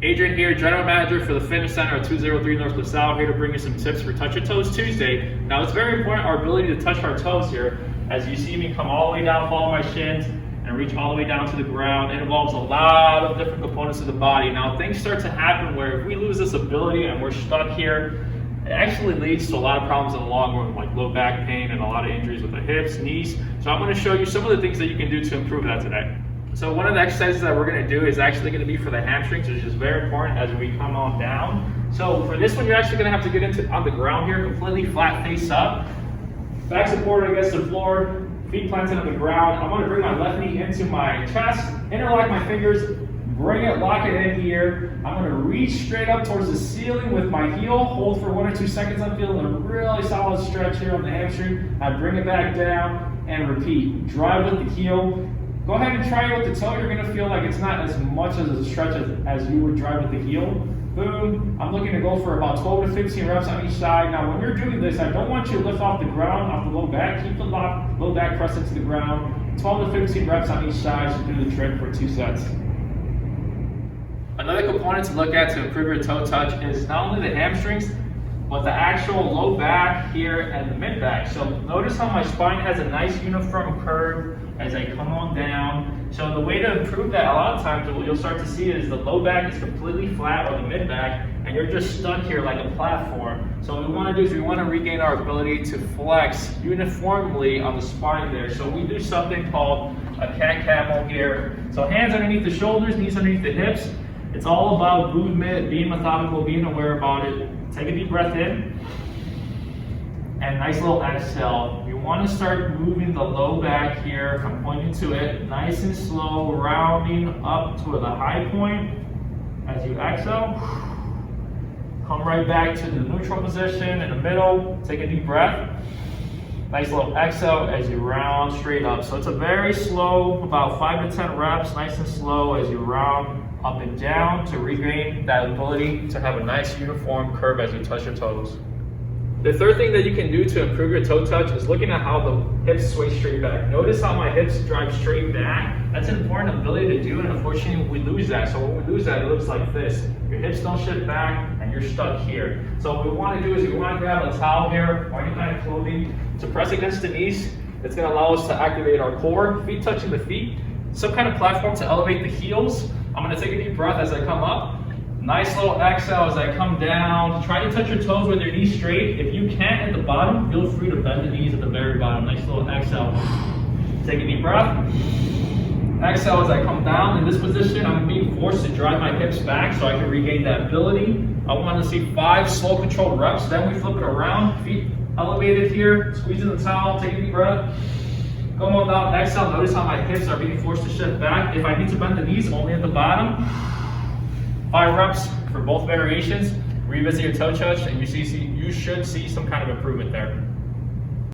Adrian here, General Manager for the Fitness Center at 203 North LaSalle, here to bring you some tips for Touch Your Toes Tuesday. Now it's very important, our ability to touch our toes here. As you see me come all the way down, follow my shins, and reach all the way down to the ground. It involves a lot of different components of the body. Now things start to happen where if we lose this ability and we're stuck here, it actually leads to a lot of problems in the long run, like low back pain and a lot of injuries with the hips, knees. So I'm going to show you some of the things that you can do to improve that today. So one of the exercises that we're going to do is actually going to be for the hamstrings, which is very important as we come on down. So for this one, you're actually going to have to get on the ground here, completely flat face up. Back supported against the floor, feet planted on the ground. I'm going to bring my left knee into my chest, interlock my fingers, bring it, lock it in here. I'm going to reach straight up towards the ceiling with my heel, hold for 1 or 2 seconds. I'm feeling a really solid stretch here on the hamstring. I bring it back down and repeat. Drive with the heel. Go ahead and try it with the toe. You're going to feel like it's not as much as a stretch as you would drive with the heel. Boom. I'm looking to go for about 12 to 15 reps on each side. Now, when you're doing this, I don't want you to lift off the ground, off the low back. Keep the low back pressed into the ground. 12 to 15 reps on each side should do the trick for 2 sets. Another component to look at to improve your toe touch is not only the hamstrings, but the actual low back here and the mid back. So notice how my spine has a nice uniform curve as I come on down. So the way to improve that, a lot of times what you'll start to see is the low back is completely flat or the mid back, and you're just stuck here like a platform. So what we want to do is we want to regain our ability to flex uniformly on the spine there. So we do something called a cat camel here. So hands underneath the shoulders, knees underneath the hips. It's all about movement, being methodical, being aware about it. Take a deep breath in, and nice little exhale. You want to start moving the low back here. I'm pointing to it, nice and slow, rounding up to the high point. As you exhale, come right back to the neutral position in the middle. Take a deep breath. Nice little exhale as you round straight up. So it's a very slow, about 5 to 10 reps, nice and slow as you round up and down to regain that ability to have a nice uniform curve as you touch your toes. The third thing that you can do to improve your toe touch is looking at how the hips sway straight back. Notice how my hips drive straight back. That's an important ability to do, and unfortunately we lose that. So when we lose that, it looks like this. Your hips don't shift back and you're stuck here. So what we want to do is we want to grab a towel here or any kind of clothing to press against the knees. It's going to allow us to activate our core, feet touching the feet, some kind of platform to elevate the heels. I'm going to take a deep breath as I come up. Nice little exhale as I come down. Try to touch your toes with your knees straight. If you can't at the bottom, feel free to bend the knees at the very bottom. Nice little exhale. Take a deep breath. Exhale as I come down. In this position, I'm being forced to drive my hips back so I can regain that ability. I want to see 5 slow controlled reps. Then we flip it around. Feet elevated here. Squeeze in the towel. Take a deep breath. Come on down, exhale. Notice how my hips are being forced to shift back. If I need to bend the knees, only at the bottom. 5 reps for both variations. Revisit your toe touch, and you should see some kind of improvement there.